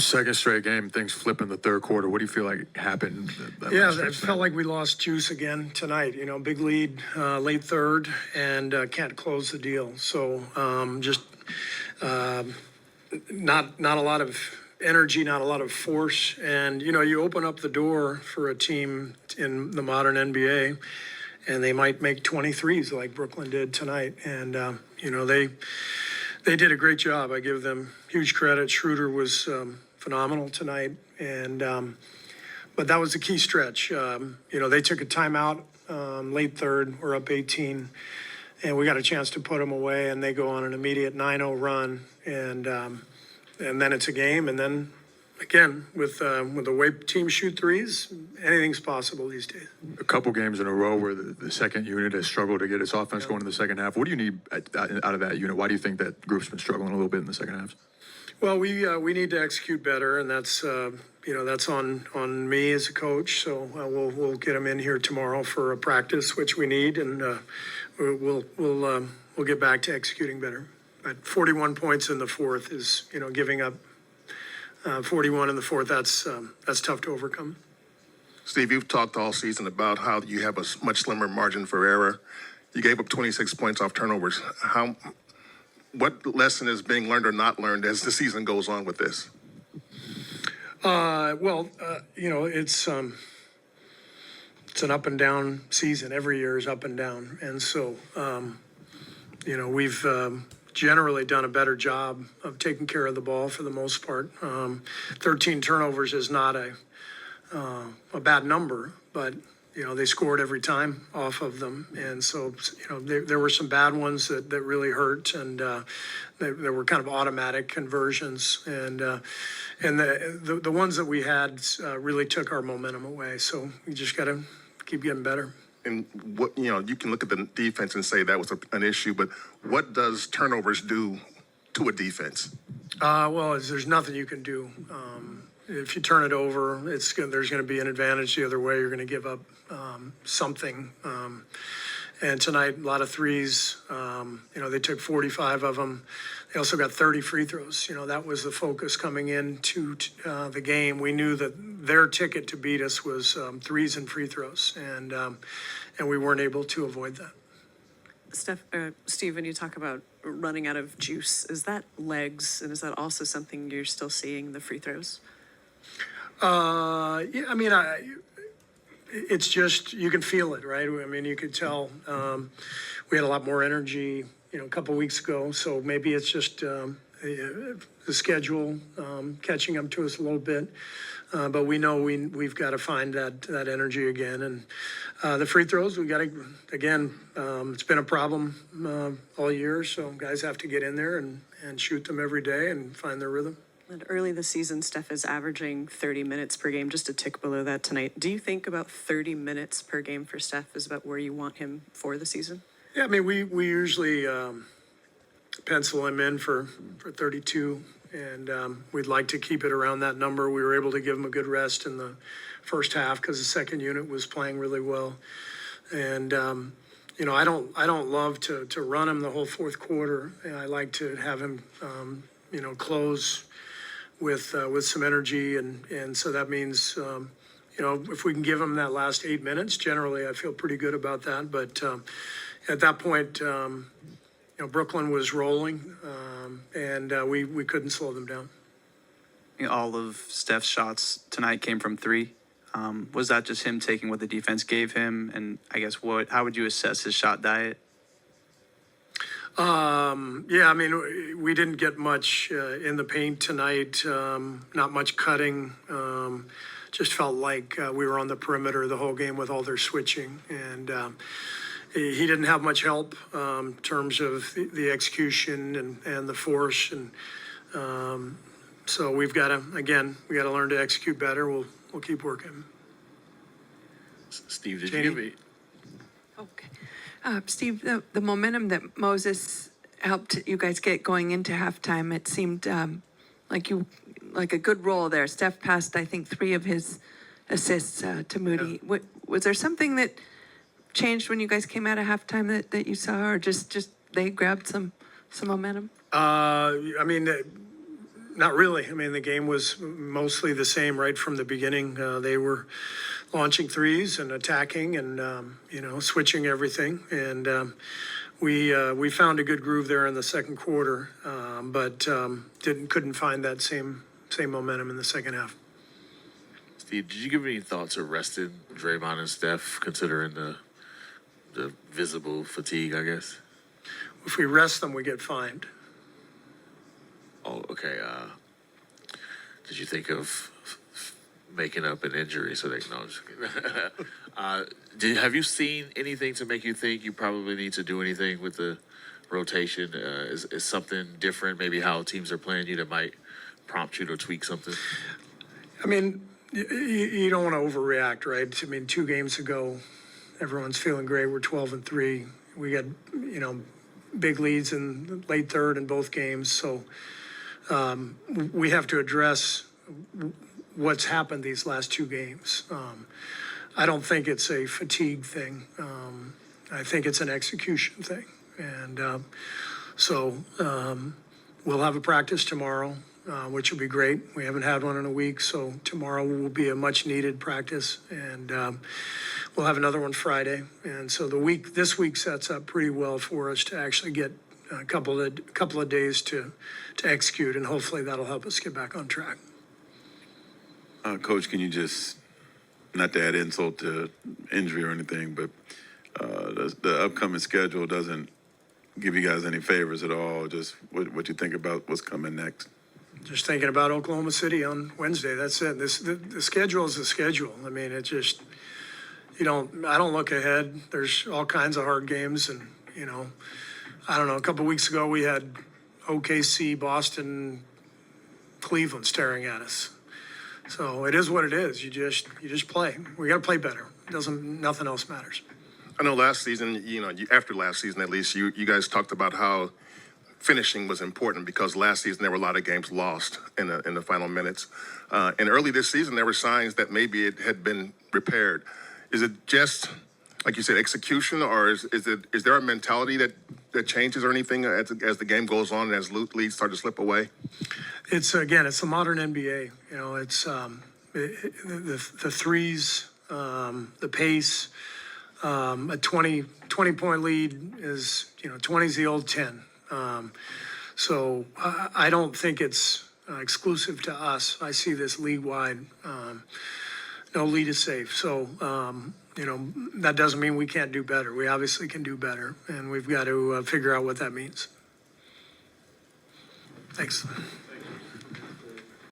Second straight game, things flip in the third quarter. What do you feel like happened? Yeah, it felt like we lost juice again tonight. You know, big lead, late third, and can't close the deal. So just not a lot of energy, not a lot of force. And, you know, you open up the door for a team in the modern NBA, and they might make 23s like Brooklyn did tonight. And, you know, they did a great job. I give them huge credit. Schroder was phenomenal tonight. And but that was the key stretch. You know, they took a timeout late third. We're up 18. And we got a chance to put them away, and they go on an immediate 9-0 run. And then it's a game. And then, again, with the way teams shoot threes, anything's possible these days. A couple games in a row where the second unit has struggled to get its offense going in the second half. What do you need out of that unit? Why do you think that group's been struggling a little bit in the second half? Well, we need to execute better, and that's you know, that's on me as a coach. So we'll get them in here tomorrow for a practice, which we need, and we'll get back to executing better. But 41 points in the fourth is, you know, giving up 41 in the fourth. That's tough to overcome. Steve, you've talked all season about how you have a much slimmer margin for error. You gave up 26 points off turnovers. What lesson is being learned or not learned as the season goes on with this? You know, it's an up and down season. Every year is up and down. And so, you know, we've generally done a better job of taking care of the ball for the most part. 13 turnovers is not a bad number, but, you know, they scored every time off of them. And so, you know, there were some bad ones that really hurt, and they were kind of automatic conversions. And the ones that we had really took our momentum away. So we just got to keep getting better. And what, you know, you can look at the defense and say that was an issue, but what does turnovers do to a defense? Well, there's nothing you can do. If you turn it over, there's going to be an advantage the other way. You're going to give up something. And tonight, a lot of threes. You know, they took 45 of them. They also got 30 free throws. You know, that was the focus coming into the game. We knew that their ticket to beat us was threes and free throws, and we weren't able to avoid that. Steve, when you talk about running out of juice, is that legs, and is that also something you're still seeing, the free throws? Yeah, I mean, it's just, you can feel it, right? I mean, you could tell we had a lot more energy, you know, a couple weeks ago. So maybe it's just the schedule catching up to us a little bit. But we know we've got to find that energy again. And the free throws, we got to, again, it's been a problem all year. So guys have to get in there and shoot them every day and find their rhythm. And early this season, Steph is averaging 30 minutes per game, just a tick below that tonight. Do you think about 30 minutes per game for Steph is about where you want him for the season? Yeah, I mean, we usually pencil him in for 32, and we'd like to keep it around that number. We were able to give him a good rest in the first half because the second unit was playing really well. And, you know, I don't love to run him the whole fourth quarter. And I like to have him, you know, close with some energy, and so that means, you know, if we can give them that last 8 minutes, generally I feel pretty good about that. But at that point, you know, Brooklyn was rolling, and we couldn't slow them down. All of Steph's shots tonight came from three. Was that just him taking what the defense gave him? And I guess how would you assess his shot diet? Yeah, I mean, we didn't get much in the paint tonight, not much cutting. Just felt like we were on the perimeter the whole game with all their switching. And he didn't have much help in terms of the execution and the force. And so we've got to, again, we got to learn to execute better. We'll keep working. Steve, did Janie? you give me? Okay. Steve, the momentum that Moses helped you guys get going into halftime, it seemed like a good roll there. Steph passed, I think, 3 of his assists to Moody. Yeah. Was there something that changed when you guys came out of halftime that you saw, or just they grabbed some momentum? I mean, Not really. I mean, the game was mostly the same right from the beginning. They were launching threes and attacking and, switching everything. And we found a good groove there in the second quarter, but couldn't find that same momentum in the second half. Steve, did you give any thoughts of resting Draymond and Steph, considering the visible fatigue, I guess? If we rest them, we get fined. Oh, okay. Did you think of making up an injury so they can? No, I'm just kidding. Have you seen anything to make you think you probably need to do anything with the rotation? Is something different? Maybe how teams are playing you that might prompt you to tweak something? I mean, you don't want to overreact, right? I mean, 2 games ago, everyone's feeling great. We're 12-3. We got, big leads in the late third in both games. So we have to address what's happened these last 2 games. I don't think it's a fatigue thing. I think it's an execution thing. And we'll have a practice tomorrow, which will be great. We haven't had one in a week, so tomorrow will be a much needed practice. And we'll have another one Friday. And so this week sets up pretty well for us to actually get a couple of days to execute, and hopefully that'll help us get back on track. Coach, can you just, not to add insult to injury or anything, but the upcoming schedule doesn't give you guys any favors at all. Just what you think about what's coming next? Just thinking about Oklahoma City on Wednesday. That's it. The schedule is the schedule. I mean, it just, I don't look ahead. There's all kinds of hard games, and I don't know. A couple of weeks ago, we had OKC, Boston, Cleveland staring at us. So it is what it is. You just play. We got to play better. Nothing else matters. I know last season, after last season at least, you guys talked about how finishing was important because last season there were a lot of games lost in the final minutes. And early this season, there were signs that maybe it had been repaired. Is it just, like you said, execution, or is there a mentality that changes or anything as the game goes on and as leads start to slip away? It's the modern NBA. It's the threes, the pace. A 20-point lead is 20 is the old 10. So I don't think it's exclusive to us. I see this league-wide. No lead is safe. So, that doesn't mean we can't do better. We obviously can do better, and we've got to figure out what that means. Thanks.